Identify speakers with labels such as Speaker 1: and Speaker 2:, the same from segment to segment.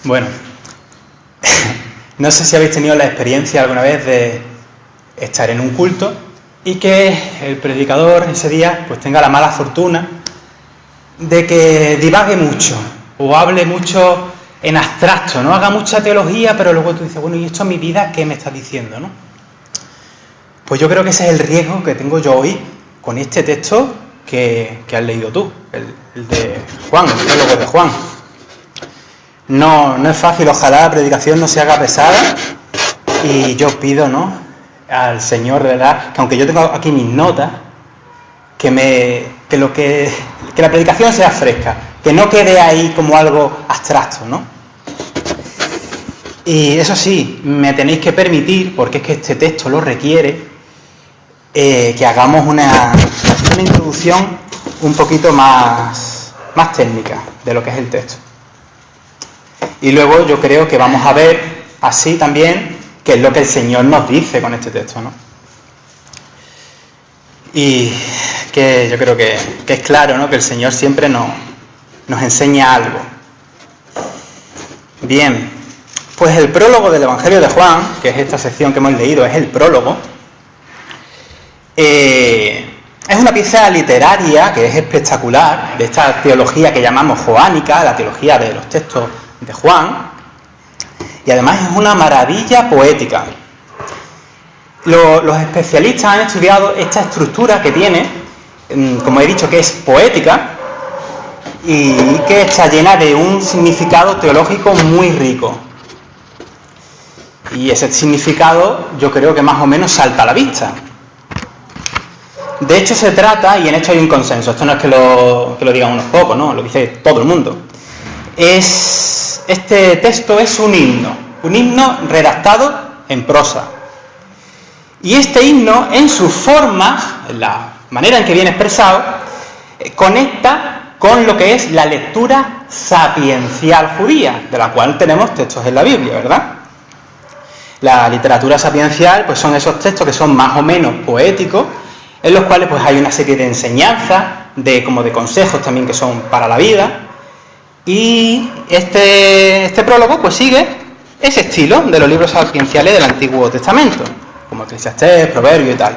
Speaker 1: Bueno, no sé si habéis tenido la experiencia alguna vez de estar en un culto y que el predicador ese día pues tenga la mala fortuna de que divague mucho o hable mucho en abstracto, no haga mucha teología, pero luego tú dices, bueno, ¿y esto en mi vida qué me está diciendo, no? Pues yo creo que ese es el riesgo que tengo yo hoy con este texto que has leído tú, el de Juan, el prólogo de Juan. No es fácil, ojalá la predicación no se haga pesada y yo pido, ¿no?, al Señor, de verdad, que aunque yo tengo aquí mis notas, que la predicación sea fresca, que no quede ahí como algo abstracto, ¿no? Y eso sí, me tenéis que permitir, porque es que este texto lo requiere, que hagamos una introducción un poquito más técnica de lo que es el texto. Y luego yo creo que vamos a ver así también qué es lo que el Señor nos dice con este texto, ¿no? Y que yo creo que es claro, ¿no?, que el Señor siempre nos enseña algo. Bien, pues el prólogo del Evangelio de Juan, que es esta sección que hemos leído, es el prólogo. Es una pieza literaria que es espectacular, de esta teología que llamamos joánica, la teología de los textos de Juan, y además es una maravilla poética. Los especialistas han estudiado esta estructura que tiene, como he dicho, que es poética y que está llena de un significado teológico muy rico. Y ese significado yo creo que más o menos salta a la vista. De hecho se trata, y en esto hay un consenso, esto no es que lo digan unos pocos, no, lo dice todo el mundo. Este texto es un himno redactado en prosa. Y este himno, en su forma, en la manera en que viene expresado, conecta con lo que es la lectura sapiencial judía, de la cual tenemos textos en la Biblia, ¿verdad? La literatura sapiencial, pues son esos textos que son más o menos poéticos, en los cuales pues hay una serie de enseñanzas, como de consejos también que son para la vida. Y este prólogo pues sigue ese estilo de los libros sapienciales del Antiguo Testamento, como Eclesiastés, Proverbios y tal.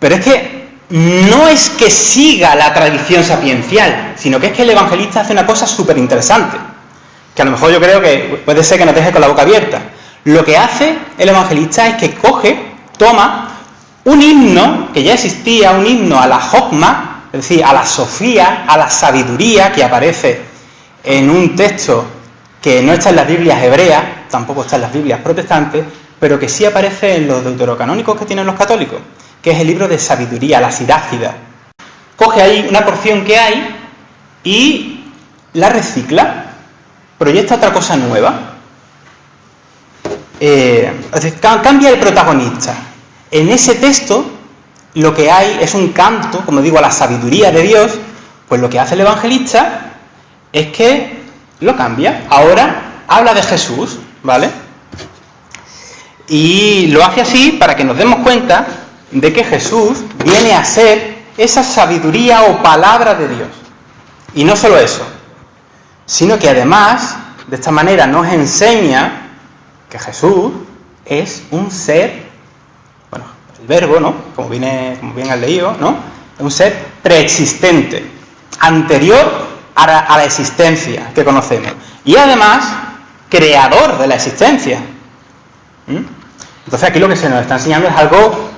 Speaker 1: Pero es que no es que siga la tradición sapiencial, sino que es que el evangelista hace una cosa súper interesante, que a lo mejor yo creo que puede ser que nos deje con la boca abierta. Lo que hace el evangelista es que toma un himno que ya existía, un himno a la Jokma, es decir, a la sofía, a la sabiduría, que aparece en un texto que no está en las Biblias hebreas, tampoco está en las Biblias protestantes, pero que sí aparece en los deuterocanónicos que tienen los católicos, que es el libro de sabiduría, la Sirácida. Coge ahí una porción que hay y la recicla, proyecta otra cosa nueva. Cambia el protagonista. En ese texto lo que hay es un canto, como digo, a la sabiduría de Dios. Pues lo que hace el evangelista es que lo cambia. Ahora habla de Jesús, ¿vale? Y lo hace así para que nos demos cuenta de que Jesús viene a ser esa sabiduría o palabra de Dios. Y no solo eso, sino que además, de esta manera nos enseña que Jesús es un ser, bueno, el verbo, ¿no?, como bien has leído, ¿no?, es un ser preexistente, anterior a la existencia que conocemos, y además creador de la existencia. Entonces aquí lo que se nos está enseñando es algo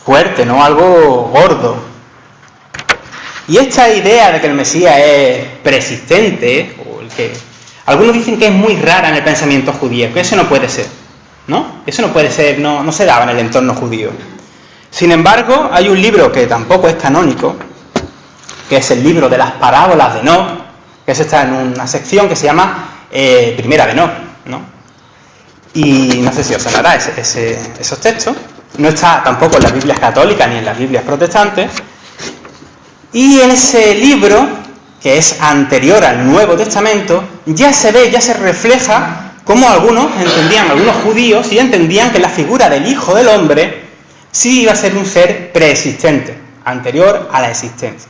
Speaker 1: fuerte, no algo gordo. Y esta idea de que el Mesías es preexistente, o el que algunos dicen que es muy rara en el pensamiento judío, que eso no puede ser, ¿no? Eso no puede ser, no se daba en el entorno judío. Sin embargo, hay un libro que tampoco es canónico, que es el libro de las parábolas de Enoc, que eso está en una sección que se llama Primera de Enoc, ¿no? Y no sé si os sonará esos textos. No está tampoco en las Biblias católicas ni en las Biblias protestantes. Y en ese libro, que es anterior al Nuevo Testamento, ya se refleja cómo algunos judíos sí entendían que la figura del Hijo del Hombre sí iba a ser un ser preexistente, anterior a la existencia.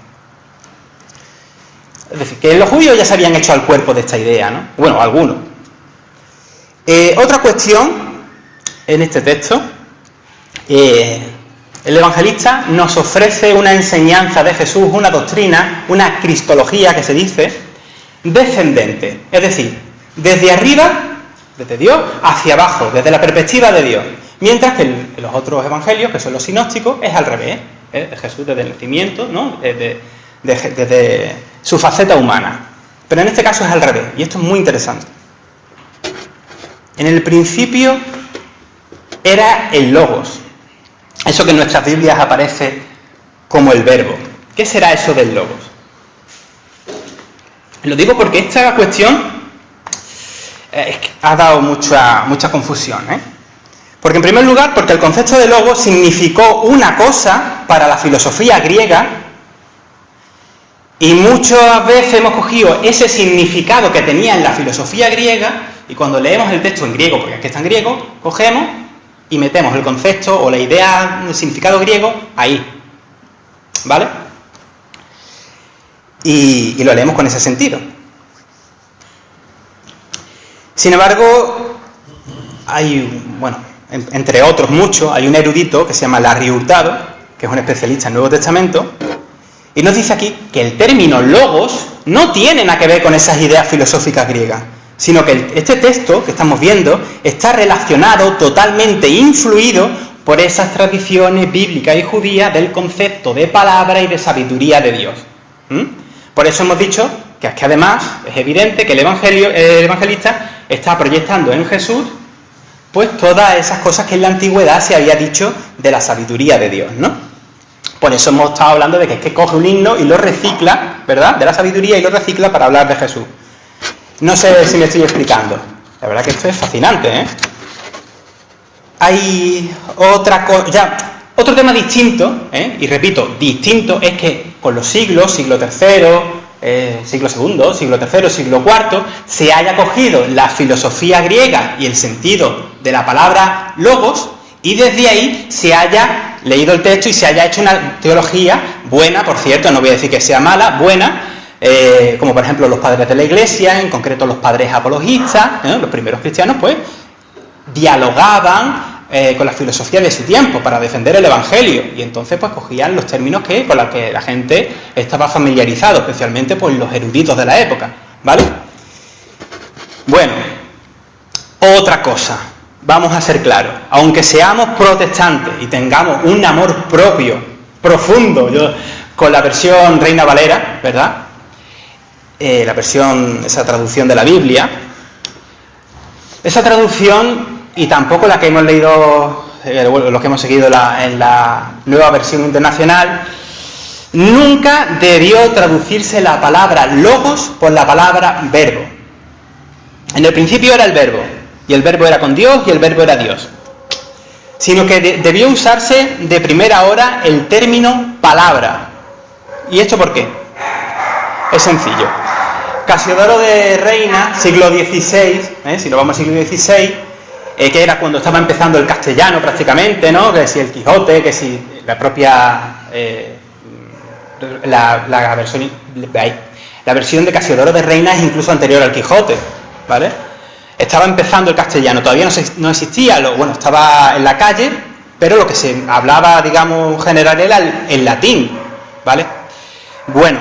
Speaker 1: Es decir, que los judíos ya se habían hecho al cuerpo de esta idea, ¿no? Bueno, algunos. Otra cuestión en este texto, el evangelista nos ofrece una enseñanza de Jesús, una doctrina, una cristología que se dice, descendente, es decir, desde arriba, desde Dios, hacia abajo, desde la perspectiva de Dios, mientras que en los otros evangelios, que son los sinópticos, es al revés, Jesús desde el nacimiento, ¿no? desde su faceta humana, pero en este caso es al revés, y esto es muy interesante. En el principio era el Logos, eso que en nuestras Biblias aparece como el verbo. ¿Qué será eso del Logos? Lo digo porque esta cuestión ha dado mucha confusión, Porque en primer lugar, porque el concepto de Logos significó una cosa para la filosofía griega, y muchas veces hemos cogido ese significado que tenía en la filosofía griega, y cuando leemos el texto en griego, porque aquí está en griego, cogemos y metemos el concepto o la idea, el significado griego ahí, ¿vale? Y lo leemos con ese sentido. Sin embargo, hay, entre otros muchos, hay un erudito que se llama Larry Hurtado, que es un especialista en Nuevo Testamento, y nos dice aquí que el término logos no tiene nada que ver con esas ideas filosóficas griegas, sino que este texto que estamos viendo está relacionado, totalmente influido por esas tradiciones bíblicas y judías del concepto de palabra y de sabiduría de Dios. Por eso hemos dicho que es que además es evidente que el evangelista está proyectando en Jesús pues todas esas cosas que en la antigüedad se había dicho de la sabiduría de Dios, ¿no? Por eso hemos estado hablando de que es que coge un himno y lo recicla, ¿verdad?, de la sabiduría, y lo recicla para hablar de Jesús. No sé si me estoy explicando. La verdad que esto es fascinante, Hay otro tema distinto, y repito, distinto, es que con los siglos, siglo III, siglo II, siglo III, siglo IV, se haya cogido la filosofía griega y el sentido de la palabra logos, y desde ahí se haya leído el texto y se haya hecho una teología buena, por cierto, no voy a decir que sea mala, buena, como por ejemplo los padres de la Iglesia, en concreto los padres apologistas, los primeros cristianos, pues dialogaban con la filosofía de su tiempo para defender el Evangelio, y entonces pues cogían los términos con los que la gente estaba familiarizado, especialmente pues los eruditos de la época, ¿vale? Bueno, otra cosa, vamos a ser claros, aunque seamos protestantes y tengamos un amor propio, profundo, con la versión Reina Valera, ¿verdad?, la versión, esa traducción de la Biblia, esa traducción, y tampoco la que hemos leído, los que hemos seguido en la nueva versión internacional, nunca debió traducirse la palabra logos por la palabra verbo. En el principio era el verbo, y el verbo era con Dios, y el verbo era Dios. Sino que debió usarse de primera hora el término palabra. ¿Y esto por qué? Es sencillo. Casiodoro de Reina, siglo XVI, si nos vamos al siglo XVI, que era cuando estaba empezando el castellano prácticamente, ¿no? Que si el Quijote, que si la propia la versión de Casiodoro de Reina es incluso anterior al Quijote, ¿vale? Estaba empezando el castellano, todavía no existía, estaba en la calle, pero lo que se hablaba, digamos, en general era el latín, ¿vale? Bueno,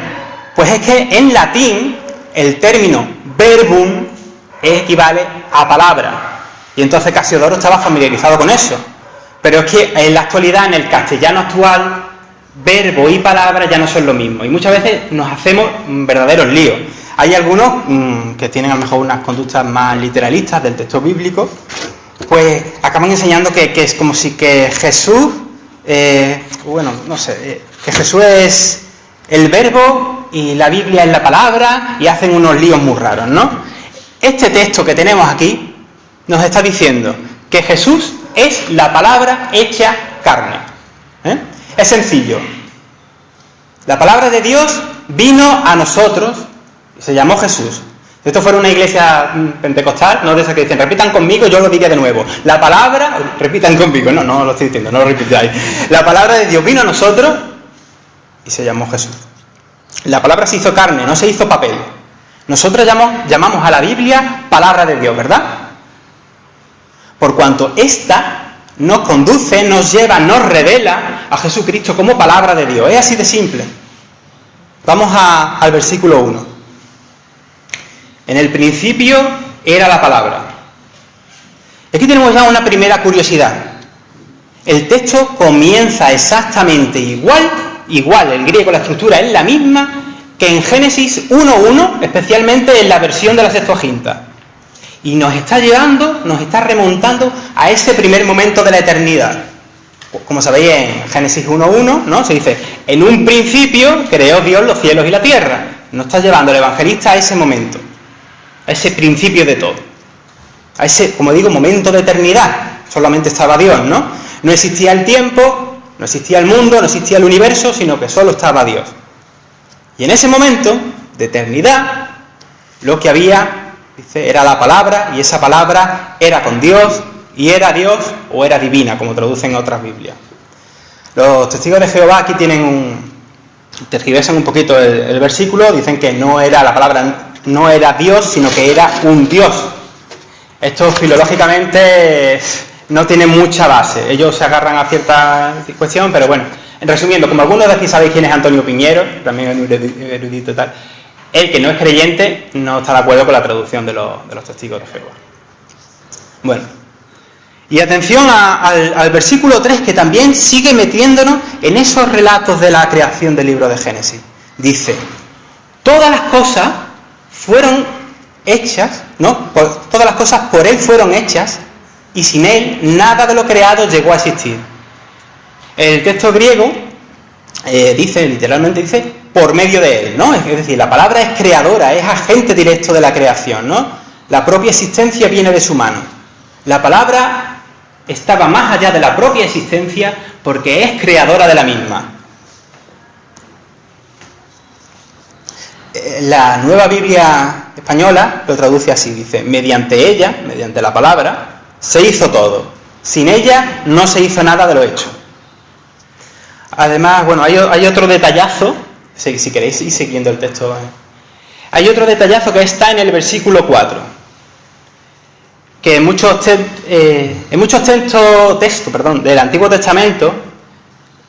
Speaker 1: pues es que en latín el término verbum equivale a palabra, y entonces Casiodoro estaba familiarizado con eso. Pero es que en la actualidad, en el castellano actual, verbo y palabra ya no son lo mismo, y muchas veces nos hacemos verdaderos líos. Hay algunos que tienen a lo mejor unas conductas más literalistas del texto bíblico, pues acaban enseñando que es como si que Jesús, que Jesús es el verbo y la Biblia es la palabra, y hacen unos líos muy raros, ¿no? Este texto que tenemos aquí nos está diciendo que Jesús es la palabra hecha carne. Es sencillo. La palabra de Dios vino a nosotros, se llamó Jesús. Si esto fuera una iglesia pentecostal, no de esas que dicen, repitan conmigo, yo lo diría de nuevo. La palabra, repitan conmigo, no lo estoy diciendo, no lo repitáis. La palabra de Dios vino a nosotros y se llamó Jesús. La palabra se hizo carne, no se hizo papel. Nosotros llamamos a la Biblia palabra de Dios, ¿verdad? por cuanto ésta nos conduce, nos lleva, nos revela a Jesucristo como palabra de Dios. Es así de simple. Vamos al versículo 1. En el principio era la palabra. Aquí tenemos ya una primera curiosidad. El texto comienza exactamente igual, el griego, la estructura es la misma que en Génesis 1.1, especialmente en la versión de la Septuaginta. Y nos está llevando, nos está remontando a ese primer momento de la eternidad. Como sabéis, en Génesis 1.1, ¿no? Se dice, en un principio creó Dios los cielos y la tierra. Nos está llevando el evangelista a ese momento, a ese principio de todo, a ese, como digo, momento de eternidad. Solamente estaba Dios, ¿no? No existía el tiempo, no existía el mundo, no existía el universo, sino que solo estaba Dios. Y en ese momento de eternidad, lo que había, dice, era la palabra, y esa palabra era con Dios, y era Dios o era divina, como traducen otras Biblias. Los testigos de Jehová aquí tergiversan un poquito el versículo, dicen que no era la palabra, no era Dios, sino que era un Dios. Esto filológicamente no tiene mucha base. Ellos se agarran a cierta cuestión, pero bueno, resumiendo, como algunos de aquí sabéis quién es Antonio Piñero, también es un erudito y tal, el que no es creyente no está de acuerdo con la traducción de los testigos de Jehová. Bueno, y atención al versículo 3, que también sigue metiéndonos en esos relatos de la creación del libro de Génesis. Dice, todas las cosas fueron hechas, ¿no? Todas las cosas por Él fueron hechas, y sin Él nada de lo creado llegó a existir. El texto griego literalmente dice, por medio de Él, ¿no? Es decir, la palabra es creadora, es agente directo de la creación, ¿no? La propia existencia viene de su mano. La palabra estaba más allá de la propia existencia porque es creadora de la misma. La Nueva Biblia Española lo traduce así, dice, mediante ella, mediante la palabra, se hizo todo. Sin ella no se hizo nada de lo hecho. Además, bueno, hay otro detallazo, si queréis ir siguiendo el texto. Hay otro detallazo que está en el versículo 4, que en muchos textos del Antiguo Testamento,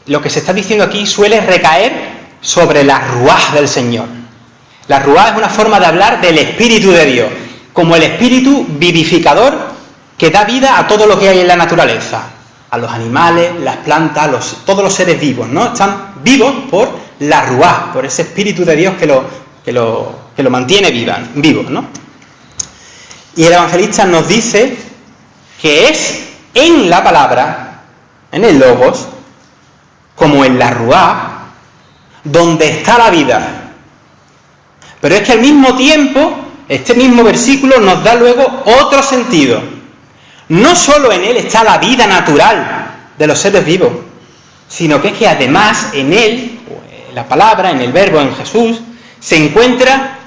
Speaker 1: lo que se está diciendo aquí suele recaer sobre la ruaj del Señor. La ruaj es una forma de hablar del Espíritu de Dios, como el Espíritu vivificador que da vida a todo lo que hay en la naturaleza, a los animales, las plantas, todos los seres vivos, ¿no? Están vivos por la ruaj, por ese Espíritu de Dios que lo mantiene vivo, ¿no? Y el evangelista nos dice que es en la palabra, en el logos, como en la ruaj, donde está la vida. Pero es que al mismo tiempo, este mismo versículo nos da luego otro sentido. No solo en Él está la vida natural de los seres vivos, sino que es que además en Él, en la palabra, en el verbo, en Jesús, se encuentra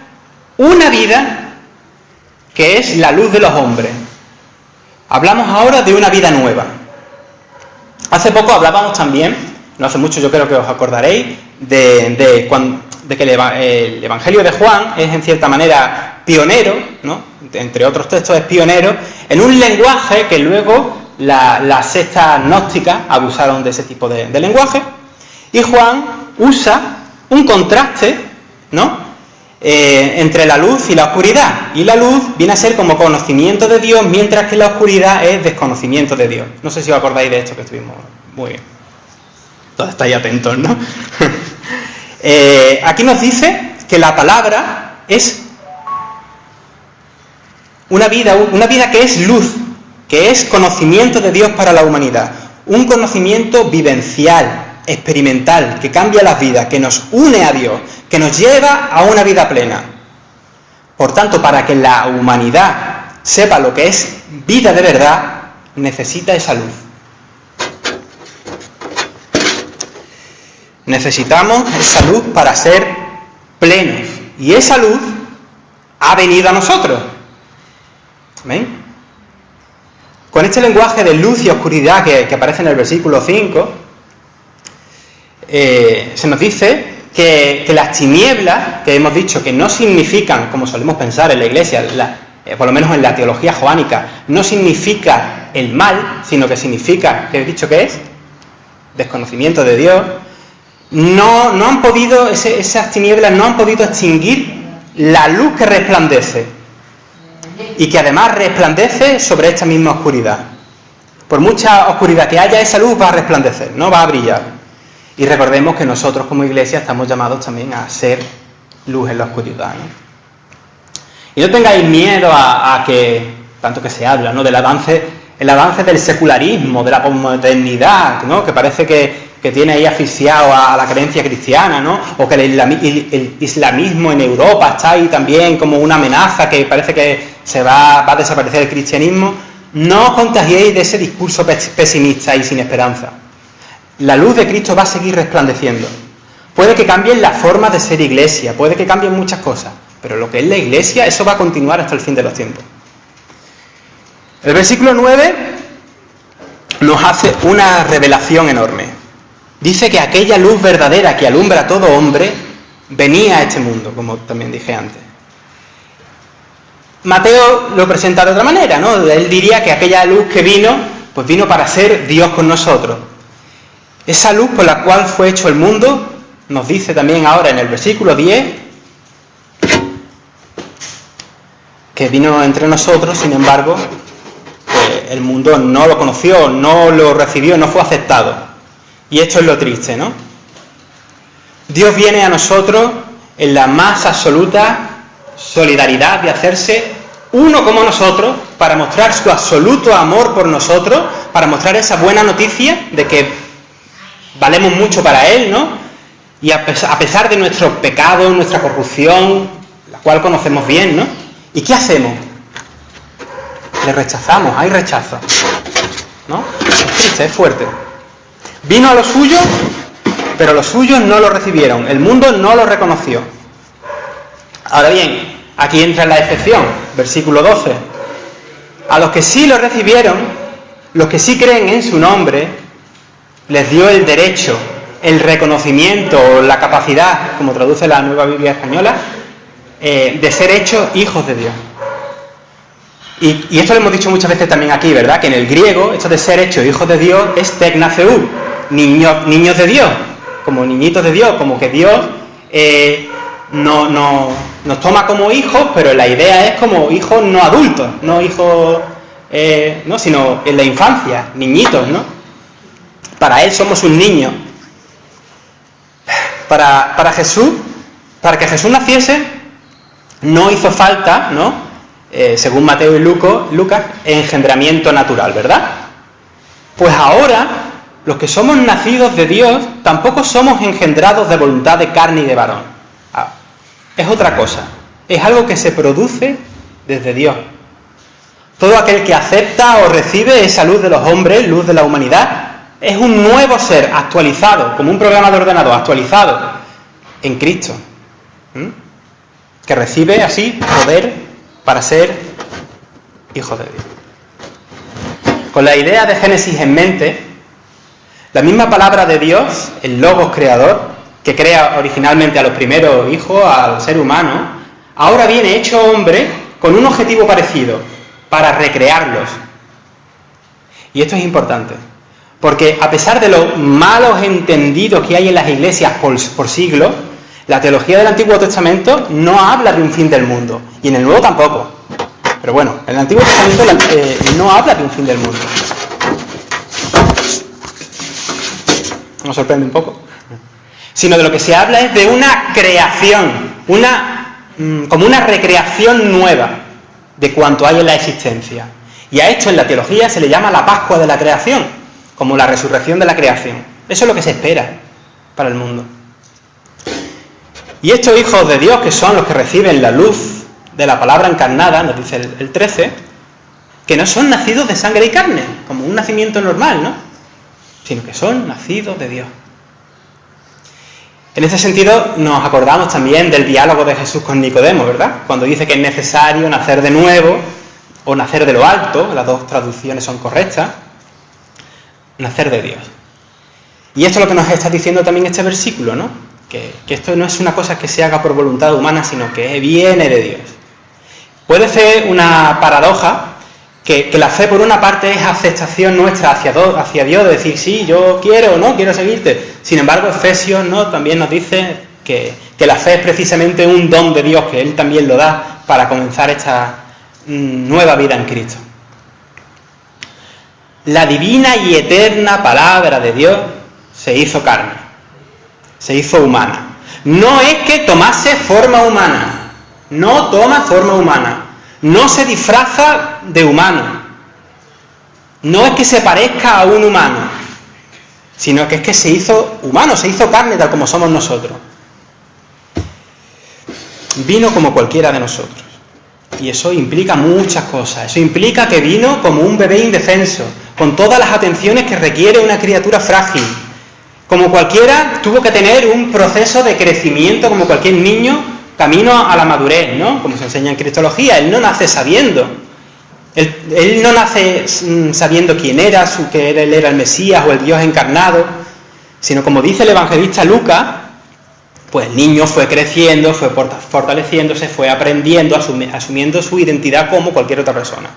Speaker 1: una vida que es la luz de los hombres. Hablamos ahora de una vida nueva. Hace poco hablábamos también, no hace mucho, yo creo que os acordaréis, de que el Evangelio de Juan es en cierta manera pionero, ¿no? Entre otros textos es pionero, en un lenguaje que luego las sectas gnósticas abusaron de ese tipo de lenguaje, y Juan usa un contraste, ¿no? Entre la luz y la oscuridad, y la luz viene a ser como conocimiento de Dios, mientras que la oscuridad es desconocimiento de Dios. No sé si os acordáis de esto que estuvimos muy bien. Todos estáis atentos, ¿no? Aquí nos dice que la palabra es una vida que es luz, que es conocimiento de Dios para la humanidad, un conocimiento vivencial, experimental, que cambia las vidas, que nos une a Dios, que nos lleva a una vida plena. Por tanto, para que la humanidad sepa lo que es vida de verdad, necesita esa luz. Necesitamos esa luz para ser plenos. Y esa luz ha venido a nosotros. ¿Ven? Con este lenguaje de luz y oscuridad que aparece en el versículo 5, se nos dice que las tinieblas, que hemos dicho que no significan, como solemos pensar en la Iglesia, por lo menos en la teología joánica, no significa el mal, sino que significa, ¿qué he dicho que es? Desconocimiento de Dios. No han podido, esas tinieblas no han podido extinguir la luz que resplandece y que además resplandece sobre esta misma oscuridad. Por mucha oscuridad que haya, esa luz va a resplandecer, no va a brillar. Y recordemos que nosotros como iglesia estamos llamados también a ser luz en la oscuridad, ¿no? Y no tengáis miedo a que, tanto que se habla, ¿no?, del avance, el avance del secularismo, de la posmodernidad, ¿no?, que parece que tiene ahí asfixiado a la creencia cristiana, ¿no?, o que el islamismo en Europa está ahí también como una amenaza, que parece que va a desaparecer el cristianismo. No os contagiéis de ese discurso pesimista y sin esperanza. La luz de Cristo va a seguir resplandeciendo. Puede que cambien las formas de ser iglesia, puede que cambien muchas cosas, pero lo que es la iglesia, eso va a continuar hasta el fin de los tiempos. El versículo 9 nos hace una revelación enorme. Dice que aquella luz verdadera que alumbra a todo hombre venía a este mundo, como también dije antes. Mateo lo presenta de otra manera, ¿no? Él diría que aquella luz que vino, pues vino para ser Dios con nosotros. Esa luz por la cual fue hecho el mundo, nos dice también ahora en el versículo 10, que vino entre nosotros, sin embargo, el mundo no lo conoció, no lo recibió, no fue aceptado. Y esto es lo triste, ¿no? Dios viene a nosotros en la más absoluta solidaridad de hacerse uno como nosotros, para mostrar su absoluto amor por nosotros, para mostrar esa buena noticia de que valemos mucho para Él, ¿no? Y a pesar de nuestros pecados, nuestra corrupción, la cual conocemos bien, ¿no? ¿Y qué hacemos? Le rechazamos, hay rechazo, ¿no? Es triste, es fuerte. Vino a los suyos, pero los suyos no lo recibieron, el mundo no lo reconoció. Ahora bien, aquí entra la excepción, versículo 12. A los que sí lo recibieron, los que sí creen en su nombre, les dio el derecho, el reconocimiento o la capacidad, como traduce la Nueva Biblia Española, de ser hechos hijos de Dios. Y esto lo hemos dicho muchas veces también aquí, ¿verdad? Que en el griego, esto de ser hechos hijos de Dios es teknafeu, niños de Dios, como niñitos de Dios, como que Dios nos toma como hijos, pero la idea es como hijos no adultos, no hijos, no, sino en la infancia, niñitos, ¿no? Para Él somos un niño. Para Jesús, para que Jesús naciese, no hizo falta, ¿no? Según Mateo y Lucas, engendramiento natural, ¿verdad? Pues ahora, los que somos nacidos de Dios, tampoco somos engendrados de voluntad de carne y de varón. Es otra cosa, es algo que se produce desde Dios. Todo aquel que acepta o recibe esa luz de los hombres, luz de la humanidad, es un nuevo ser actualizado, como un programa de ordenador actualizado en Cristo, que recibe así poder para ser hijo de Dios. Con la idea de Génesis en mente, la misma palabra de Dios, el Logos creador, que crea originalmente a los primeros hijos, al ser humano, ahora viene hecho hombre con un objetivo parecido, para recrearlos. Y esto es importante, porque a pesar de los malos entendidos que hay en las iglesias por siglos, la teología del Antiguo Testamento no habla de un fin del mundo, y en el Nuevo tampoco. Pero bueno, en el Antiguo Testamento no habla de un fin del mundo. Nos sorprende un poco. Sino de lo que se habla es de una creación, como una recreación nueva de cuanto hay en la existencia. Y a esto en la teología se le llama la Pascua de la creación, como la resurrección de la creación. Eso es lo que se espera para el mundo. Y estos hijos de Dios, que son los que reciben la luz de la palabra encarnada, nos dice el 13, que no son nacidos de sangre y carne, como un nacimiento normal, ¿no? Sino que son nacidos de Dios. En ese sentido, nos acordamos también del diálogo de Jesús con Nicodemo, ¿verdad? Cuando dice que es necesario nacer de nuevo, o nacer de lo alto, las dos traducciones son correctas, nacer de Dios. Y esto es lo que nos está diciendo también este versículo, ¿no? Que esto no es una cosa que se haga por voluntad humana, sino que viene de Dios. Puede ser una paradoja que la fe por una parte es aceptación nuestra hacia Dios, de decir, sí, yo quiero, ¿no? Quiero seguirte. Sin embargo, Efesios, ¿no? También nos dice que la fe es precisamente un don de Dios, que Él también lo da para comenzar esta nueva vida en Cristo. La divina y eterna palabra de Dios se hizo carne, se hizo humana. No es que tomase forma humana, no toma forma humana, no se disfraza de humano, no es que se parezca a un humano, sino que es que se hizo humano, se hizo carne tal como somos nosotros. Vino como cualquiera de nosotros. Y eso implica muchas cosas. Eso implica que vino como un bebé indefenso, con todas las atenciones que requiere una criatura frágil. Como cualquiera, tuvo que tener un proceso de crecimiento, como cualquier niño, camino a la madurez, ¿no? Como se enseña en Cristología. Él no nace sabiendo. Él no nace sabiendo quién era, que él era el Mesías o el Dios encarnado, sino como dice el evangelista Lucas, pues el niño fue creciendo, fue fortaleciéndose, fue aprendiendo, asumiendo su identidad como cualquier otra persona.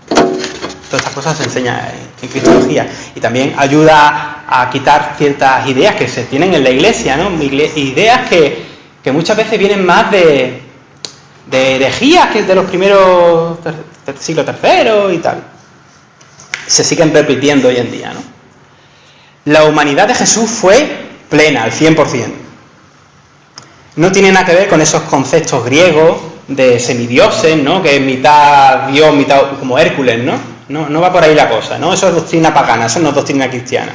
Speaker 1: Todas estas cosas se enseñan en Cristología. Y también ayuda a quitar ciertas ideas que se tienen en la Iglesia, ¿no? Ideas que muchas veces vienen más de herejías que de los primeros del siglo III y tal. Se siguen repitiendo hoy en día, ¿no? La humanidad de Jesús fue plena, al 100%. No tiene nada que ver con esos conceptos griegos de semidioses, ¿no? Que es mitad Dios, mitad como Hércules, ¿no? No va por ahí la cosa, ¿no? Eso es doctrina pagana, eso no es doctrina cristiana.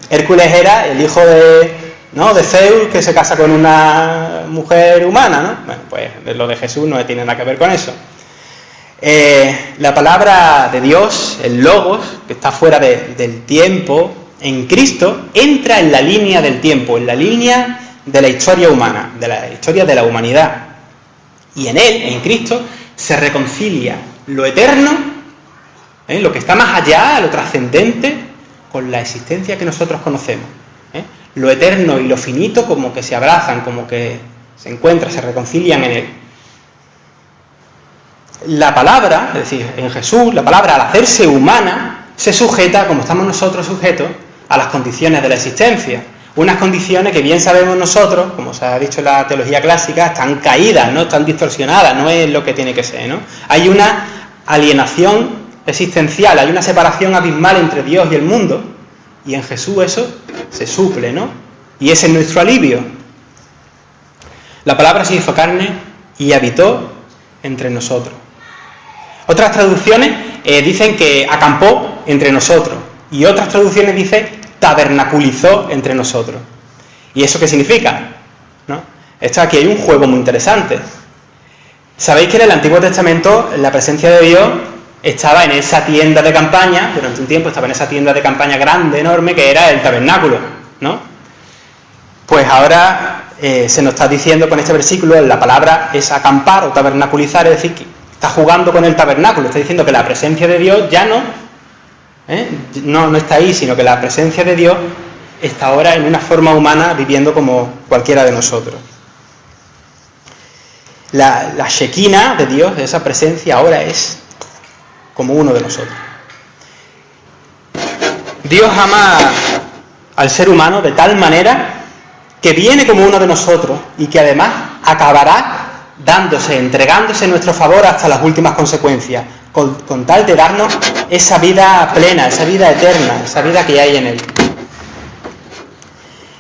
Speaker 1: Hércules era el hijo de Zeus, que se casa con una mujer humana, ¿no? Bueno, pues lo de Jesús no tiene nada que ver con eso. La palabra de Dios, el Logos, que está fuera del tiempo, en Cristo, entra en la línea del tiempo, en la línea de la historia humana, de la historia de la humanidad. Y en Él, en Cristo, se reconcilia lo eterno, lo que está más allá, lo trascendente, con la existencia que nosotros conocemos. Lo eterno y lo finito como que se abrazan, como que se encuentran, se reconcilian en Él. La palabra, es decir, en Jesús, la palabra al hacerse humana, se sujeta, como estamos nosotros sujetos, a las condiciones de la existencia. Unas condiciones que bien sabemos nosotros, como se ha dicho en la teología clásica, están caídas, ¿no? Están distorsionadas, no es lo que tiene que ser, ¿no? Hay una alienación existencial, hay una separación abismal entre Dios y el mundo, y en Jesús eso se suple, ¿no? Y ese es nuestro alivio. La palabra se hizo carne y habitó entre nosotros. Otras traducciones dicen que acampó entre nosotros, y otras traducciones dicen tabernaculizó entre nosotros. ¿Y eso qué significa? ¿No? Esto aquí hay un juego muy interesante. Sabéis que en el Antiguo Testamento la presencia de Dios estaba en esa tienda de campaña, durante un tiempo estaba en esa tienda de campaña grande, enorme, que era el tabernáculo, ¿no? Pues ahora se nos está diciendo con este versículo, la palabra es acampar o tabernaculizar, es decir, que está jugando con el tabernáculo, está diciendo que la presencia de Dios ya no está ahí, sino que la presencia de Dios está ahora en una forma humana viviendo como cualquiera de nosotros. La Shekinah de Dios, esa presencia ahora es como uno de nosotros. Dios ama al ser humano de tal manera que viene como uno de nosotros y que además acabará entregándose en nuestro favor hasta las últimas consecuencias, con tal de darnos esa vida plena, esa vida eterna, esa vida que hay en Él.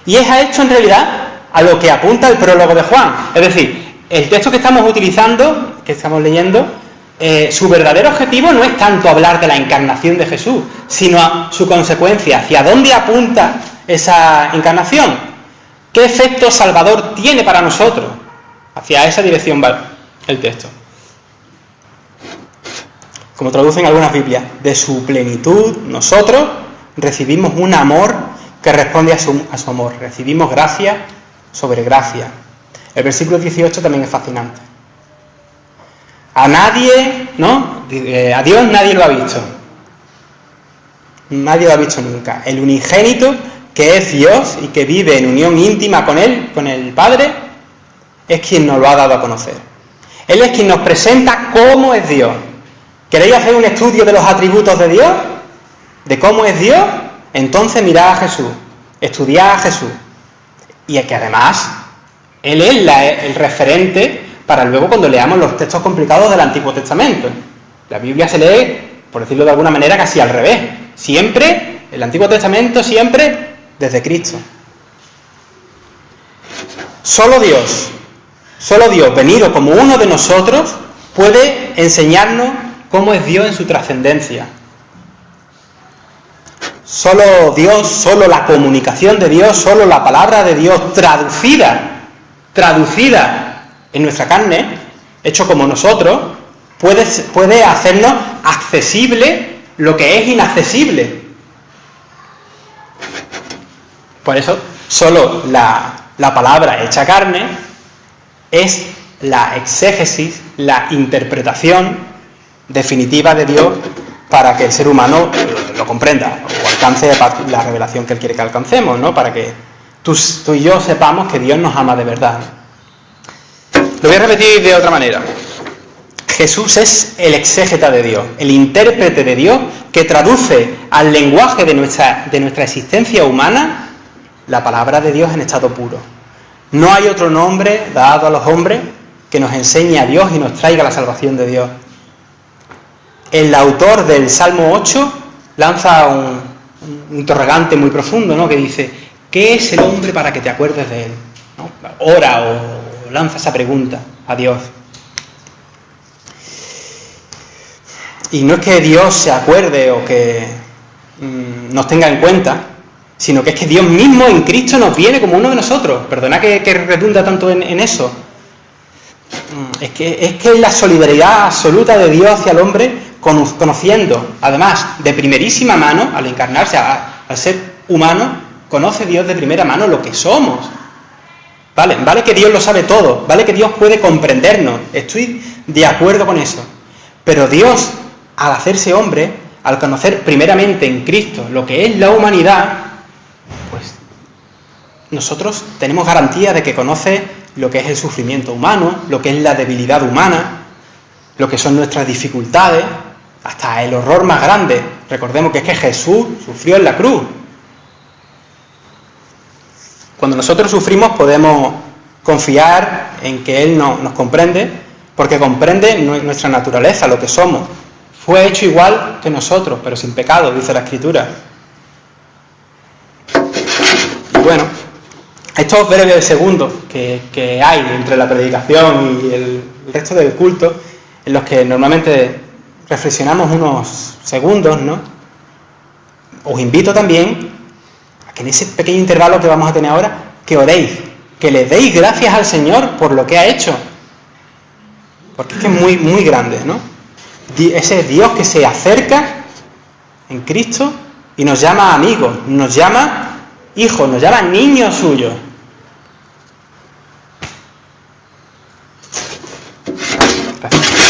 Speaker 1: Y es a esto en realidad a lo que apunta el prólogo de Juan. Es decir, el texto que estamos utilizando, que estamos leyendo, su verdadero objetivo no es tanto hablar de la encarnación de Jesús, sino a su consecuencia, hacia dónde apunta esa encarnación, qué efecto salvador tiene para nosotros. Hacia esa dirección va el texto. Como traducen algunas Biblias, de su plenitud nosotros recibimos un amor que responde a su amor. Recibimos gracia sobre gracia. El versículo 18 también es fascinante. A nadie, ¿no? A Dios nadie lo ha visto. Nadie lo ha visto nunca. El unigénito, que es Dios y que vive en unión íntima con Él, con el Padre, es quien nos lo ha dado a conocer. Él es quien nos presenta cómo es Dios. ¿Queréis hacer un estudio de los atributos de Dios? ¿De cómo es Dios? Entonces mirad a Jesús, estudiad a Jesús. Y es que además, Él es el referente para luego cuando leamos los textos complicados del Antiguo Testamento. La Biblia se lee, por decirlo de alguna manera, casi al revés. Siempre, el Antiguo Testamento siempre desde Cristo. Solo Dios, venido como uno de nosotros, puede enseñarnos cómo es Dios en su trascendencia. Solo Dios, solo la comunicación de Dios, solo la palabra de Dios traducida en nuestra carne, hecho como nosotros, puede hacernos accesible lo que es inaccesible. Por eso, solo la palabra hecha carne es la exégesis, la interpretación definitiva de Dios para que el ser humano lo comprenda o alcance la revelación que Él quiere que alcancemos, ¿no? Para que tú y yo sepamos que Dios nos ama de verdad. Lo voy a repetir de otra manera. Jesús es el exégeta de Dios, el intérprete de Dios que traduce al lenguaje de nuestra existencia humana la palabra de Dios en estado puro. No hay otro nombre dado a los hombres que nos enseñe a Dios y nos traiga la salvación de Dios. El autor del Salmo 8 lanza un interrogante muy profundo, ¿no? Que dice, ¿qué es el hombre para que te acuerdes de él? ¿No? Ora o lanza esa pregunta a Dios. Y no es que Dios se acuerde o que nos tenga en cuenta, sino que es que Dios mismo en Cristo nos viene como uno de nosotros. Perdona que redunda tanto en eso. Es que es la solidaridad absoluta de Dios hacia el hombre, conociendo, además, de primerísima mano, al encarnarse, al ser humano, conoce Dios de primera mano lo que somos. Vale que Dios lo sabe todo, vale que Dios puede comprendernos, estoy de acuerdo con eso. Pero Dios, al hacerse hombre, al conocer primeramente en Cristo lo que es la humanidad, pues nosotros tenemos garantía de que conoce lo que es el sufrimiento humano, lo que es la debilidad humana, lo que son nuestras dificultades, hasta el horror más grande. Recordemos que es que Jesús sufrió en la cruz. Cuando nosotros sufrimos podemos confiar en que Él nos comprende, porque comprende nuestra naturaleza, lo que somos. Fue hecho igual que nosotros, pero sin pecado, dice la Escritura. Y bueno, estos breves segundos que hay entre la predicación y el resto del culto, en los que normalmente reflexionamos unos segundos, ¿no? Os invito también a que en ese pequeño intervalo que vamos a tener ahora, que oréis, que le deis gracias al Señor por lo que ha hecho. Porque es que es muy, muy grande, ¿no? Ese Dios que se acerca en Cristo y nos llama amigos, nos llama hijos, nos llama niños suyos. Gracias.